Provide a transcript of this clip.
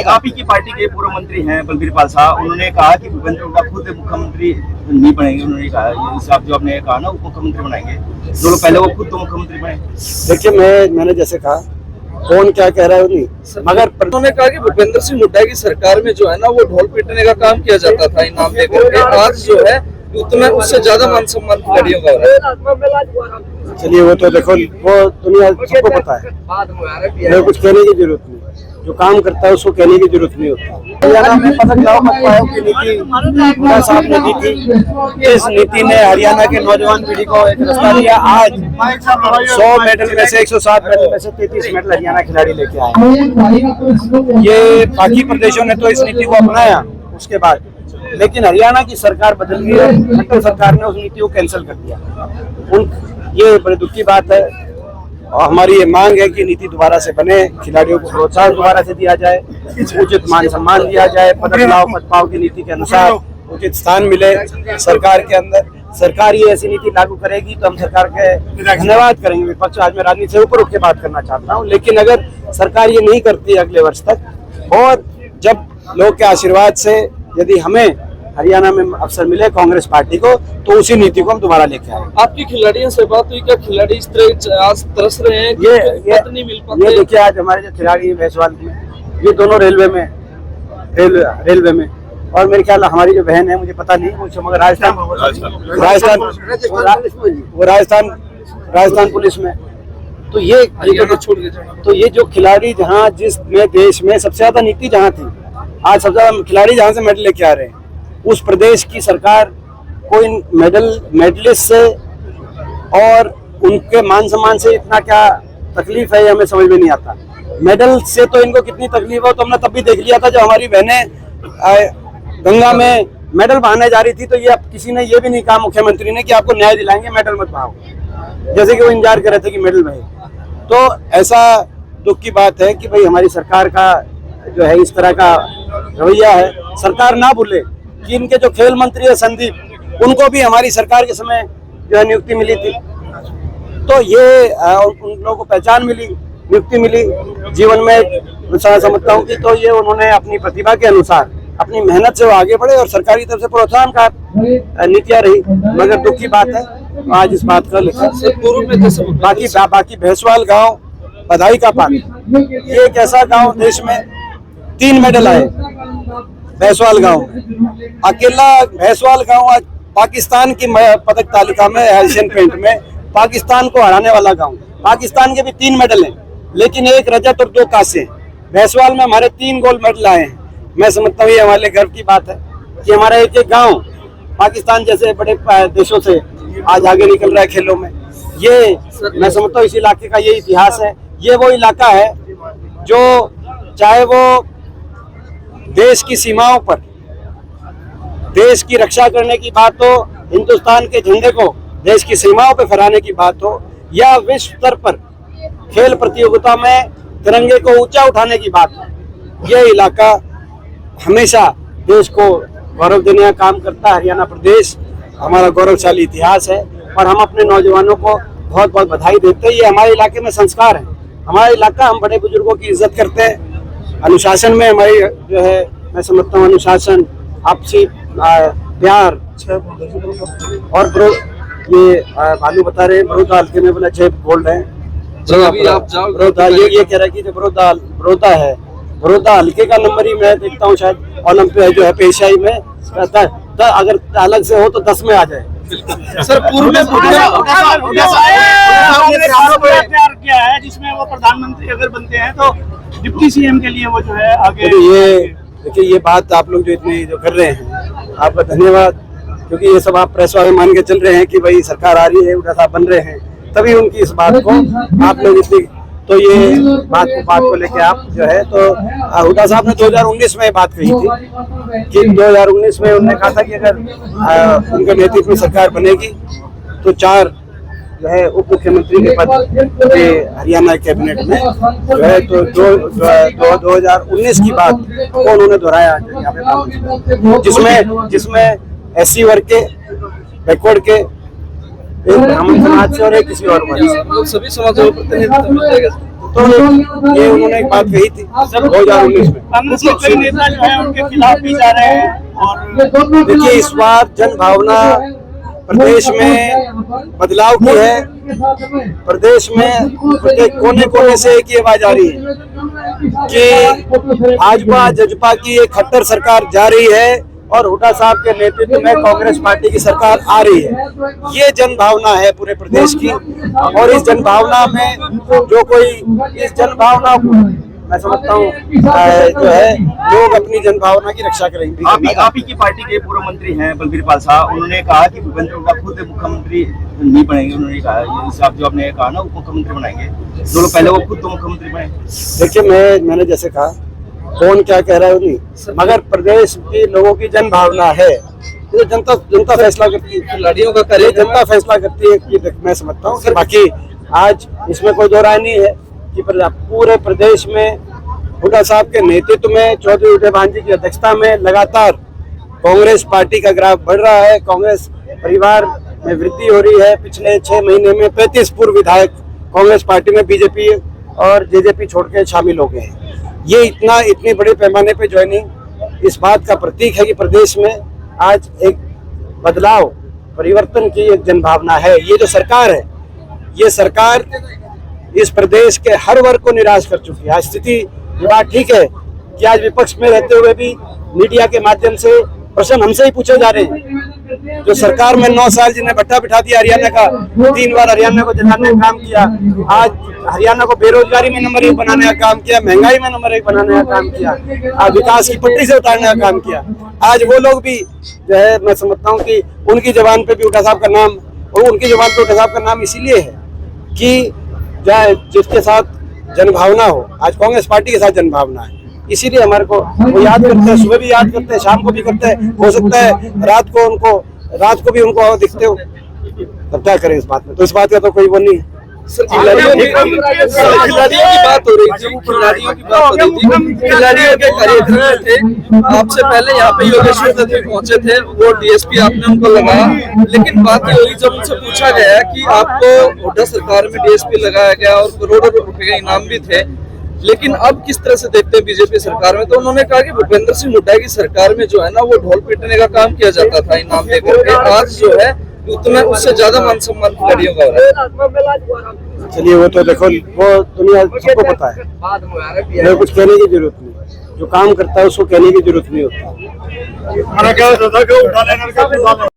आप ही की पार्टी के पूर्व मंत्री हैं बलबीर पाल साहब, उन्होंने कहा कि भूपेंद्र हुड्डा खुद मुख्यमंत्री नहीं बनेंगे। उन्होंने कहा साहब जो आपने कहा ना उप मुख्यमंत्री बनाएंगे, जो लोग पहले वो खुद तो मुख्यमंत्री बने। देखिए मैंने जैसे कहा, कौन क्या कह रहा है नहीं, मगर उन्होंने कहा कि भूपेंद्र सिंह हुड्डा की सरकार में जो है ना वो ढोल पीटने का काम किया जाता था इनाम देकर के। आज जो है उतना उससे ज्यादा मान सम्मान खिलाड़ियों का हो रहा है। चलिए वो तो देखो, वो दुनिया सबको पता है, मेरे कुछ कहने की जरूरत नहीं। जो काम करता है उसको कहने की जरूरत नहीं होती। हरियाणा में पदक दाव आयोग की नीति हुड्डा साहब ने दी थी। इस नीति ने हरियाणा के नौजवान पीढ़ी को एक रास्ता दिया। आज 100 मेडल में से 107 मेडल में से 33 मेडल हरियाणा खिलाड़ी लेके आए। ये बाकी प्रदेशों ने तो इस नीति को अपनाया उसके बाद, लेकिन हरियाणा की सरकार बदल गई है। खट्टर सरकार ने उस नीति को कैंसिल कर दिया। ये बड़ी दुख की बात है और हमारी ये मांग है कि नीति दोबारा से बने, खिलाड़ियों को प्रोत्साहन दोबारा से दिया जाए, उचित मान सम्मान दिया जाए, पदक लाओ मत पाओ की नीति के अनुसार उचित स्थान मिले सरकार के अंदर। सरकार ये ऐसी नीति लागू करेगी तो हम सरकार के धन्यवाद करेंगे। विपक्ष आज मैं राजनीति से ऊपर उठ के बात करना चाहता हूँ, लेकिन अगर सरकार ये नहीं करती अगले वर्ष तक, और जब लोग के आशीर्वाद से यदि हमें हरियाणा में अवसर मिले कांग्रेस पार्टी को, तो उसी नीति को हम दोबारा लेके आए। आपकी खिलाड़ियों से बात हुई क्या? खिलाड़ी इस तरह आज तरस रहे हैं, नहीं मिल पाते। ये देखिए आज हमारे जो खिलाड़ी भैंसवाल की, ये दोनों रेलवे में और मेरे ख्याल हमारी जो बहन है, मुझे पता नहीं कुछ, मगर राजस्थान पुलिस में। तो ये जो खिलाड़ी जहाँ जिस में देश में सबसे ज्यादा नीति जहाँ थी, आज सबसे ज्यादा खिलाड़ी जहाँ से मेडल लेके आ रहे हैं, उस प्रदेश की सरकार को इन मेडलिस्ट से और उनके मान सम्मान से इतना क्या तकलीफ है, हमें समझ में नहीं आता। मेडल से तो इनको कितनी तकलीफ हो तो हमने तब भी देख लिया था जब हमारी बहनें गंगा में मेडल बहाने जा रही थी। तो ये अब किसी ने ये भी नहीं कहा मुख्यमंत्री ने कि आपको न्याय दिलाएंगे, मेडल मत बहाओ, जैसे कि वो इंतजार कर रहे थे कि मेडल बहे। तो ऐसा दुख की बात है कि भाई हमारी सरकार का जो है इस तरह का रवैया है। सरकार ना भूले कि इनके जो खेल मंत्री है संदीप, उनको भी हमारी सरकार के समय जो है नियुक्ति मिली थी। तो ये उन लोगों को पहचान मिली, नियुक्ति मिली जीवन में। समझता हूँ कि तो ये उन्होंने अपनी प्रतिभा के अनुसार अपनी मेहनत से वो आगे बढ़े और सरकारी तरफ से प्रोत्साहन का नीतियाँ रही। मगर दुख की बात है आज इस बात का लिखा। बाकी भैंसवाल गांव बधाई का पानी, ये एक ऐसा गांव देश में 3 मेडल आए भैंसवाल गांव। अकेला भैंसवाल गांव आज पाकिस्तान की पदक तालिका में एशियन पेंट में पाकिस्तान को हराने वाला गांव। पाकिस्तान के भी 3 मेडल हैं, लेकिन 1 रजत और 2 कांसे। भैंसवाल में हमारे 3 गोल्ड मेडल आए हैं। मैं समझता हूँ ये हमारे गर्व की बात है कि हमारा एक गांव पाकिस्तान जैसे बड़े देशों से आज आगे निकल रहा है खेलों में। ये मैं समझता हूँ इस इलाके का ये इतिहास है। ये वो इलाका है जो चाहे वो देश की सीमाओं पर देश की रक्षा करने की बात हो, हिंदुस्तान के झंडे को देश की सीमाओं पर फहराने की बात हो, या विश्व स्तर पर खेल प्रतियोगिता में तिरंगे को ऊंचा उठाने की बात हो, यह इलाका हमेशा देश को गौरव देने का काम करता है। हरियाणा प्रदेश हमारा गौरवशाली इतिहास है और हम अपने नौजवानों को बहुत बहुत बधाई देते हैं। ये हमारे इलाके में संस्कार है। हमारा इलाका, हम बड़े बुजुर्गों की इज्जत करते हैं। अनुशासन में हमारी जो है मैं समझता हूँ अनुशासन, आपसी प्यार और ये भालू बता रहे हैं बड़ौदा हल्के में बोला 6 गोल्ड है। बड़ौदा ये कह रहा है कि जो बड़ौदा है, बड़ौदा हल्के का नंबर ही मैं देखता हूँ शायद ओलंपिक जो है पेशाई में अगर अलग से हो तो 10 में आ जाए। सर पूर्व में प्यार किया है जिसमें वो प्रधानमंत्री अगर बनते हैं तो डिप्टी सीएम के लिए वो जो है आगे। ये देखिए, ये बात आप लोग जो इतनी जो कर रहे हैं, आपका धन्यवाद, क्योंकि ये सब आप प्रेस वाले मान के चल रहे हैं कि भाई सरकार आ रही है, हुड्डा साहब बन रहे हैं, तभी उनकी इस बात को आप लोग इतनी, तो ये बात को लेके आप जो है, तो हुड्डा साहब ने 2019 में बात कही थी कि 2019 में उन्होंने कहा था कि अगर उनके नेतृत्व में सरकार बनेगी तो 4 जो है उप मुख्यमंत्री के पद के हरियाणा कैबिनेट में जो है, तो 2019 की बात को उन्होंने दोहराया यहाँ पे, जिसमें SC वर्ग के, बैकवर्ड के एक ब्राह्मण समाज से और एक किसी और वर्ग से। मतलब सभी समाजों को प्रतिनिधित्व मिल जाएगा। तो ये उन्होंने एक बात कही थी 2019 में। कांग्रेस के कई नेता जो है उनके खिलाफ भी जा रहे हैं और देखिए, इस बार जन भावना प्रदेश में बदलाव की है। प्रदेश में प्रत्येक कोने कोने से एक ही आवाज आ रही है कि भाजपा जजपा की एक खट्टर सरकार जा रही है और हुड्डा साहब के नेतृत्व में कांग्रेस पार्टी की सरकार आ रही है। ये जन भावना है पूरे प्रदेश की। और इस जन भावना में जो कोई इस जन भावना को मैं समझता हूँ जो है लोग अपनी जन भावना की रक्षा करेंगे। आप ही की पार्टी के पूर्व मंत्री हैं बलबीर पाल साहब, उन्होंने कहा कि भूपेंद्र हुड्डा खुद मुख्यमंत्री नहीं बनेंगे। उन्होंने कहा ये साहब जो आपने कहा ना उप मुख्यमंत्री बनाएंगे, दोनों पहले वो खुद तो मुख्यमंत्री बने। देखिए, मैंने जैसे कहा कौन क्या कह रहा है नहीं, मगर प्रदेश के लोगों की जन भावना है, ये जनता फैसला करती है। खिलाड़ियों का करे जनता फैसला करती है कि मैं समझता हूँ कि बाकी आज इसमें कोई दो राय नहीं है कि पूरे प्रदेश में हुड्डा साहब के नेतृत्व में चौधरी उदय भान जी की अध्यक्षता में लगातार कांग्रेस पार्टी का ग्राफ बढ़ रहा है। कांग्रेस परिवार में वृद्धि हो रही है। पिछले 6 महीने में 35 पूर्व विधायक कांग्रेस पार्टी में बीजेपी और जेजेपी छोड़ के शामिल हो गए हैं। ये इतने बड़े पैमाने पे ज्वाइनिंग इस बात का प्रतीक है कि प्रदेश में आज एक बदलाव परिवर्तन की एक जनभावना है। ये जो सरकार है, ये सरकार इस प्रदेश के हर वर्ग को निराश कर चुकी है। आज स्थिति ये बात ठीक है कि आज विपक्ष में रहते हुए भी मीडिया के माध्यम से प्रश्न हमसे ही पूछे जा रहे हैं। जो सरकार में 9 साल जिन्हें भट्टा बिठा दिया हरियाणा का, 3 बार हरियाणा को जलाने का काम किया, आज हरियाणा को बेरोजगारी में नंबर 1 बनाने का काम किया, महंगाई में नंबर 1 बनाने का काम किया, आज विकास की पटरी से उतारने का काम किया। आज वो लोग भी जो है मैं समझता हूँ कि उनकी जबान पे भी हुड्डा साहब का नाम, और उनकी जबान पे हुड्डा साहब का नाम इसीलिए है कि जिसके साथ जनभावना हो। आज कांग्रेस पार्टी के साथ जनभावना है, इसीलिए हमारे को वो याद करते हैं, सुबह भी याद करते हैं, शाम को भी करते हैं। हो सकता है रात को भी उनको दिखते हो, तब क्या करें इस बात में। तो इस बात का तो कोई वो नहीं है। खिलाड़ियों की बात हो रही थी, खिलाड़ियों के कार्यक्रम थे। आपसे पहले यहाँ पे योगेश्वर दत्त भी पहुंचे थे, वो डीएसपी आपने उनको लगाया, लेकिन बात ये हुई जब उनसे पूछा गया कि आपको हुड्डा सरकार में डीएसपी लगाया गया और करोड़ों रुपए के इनाम भी थे, लेकिन अब किस तरह से देखते हैं बीजेपी सरकार में। तो उन्होंने कहा कि भूपेंद्र सिंह हुड्डा की सरकार में जो है ना वो ढोल पीटने का काम किया जाता था इनाम देकर के, आज जो है उतना उससे ज्यादा मान सम्मान खिलाड़ियों का हो रहा है। चलिए, वो तो देखो, वो दुनिया सबको पता है, मेरे कुछ कहने की जरूरत नहीं। जो काम करता है उसको कहने की जरूरत नहीं होती।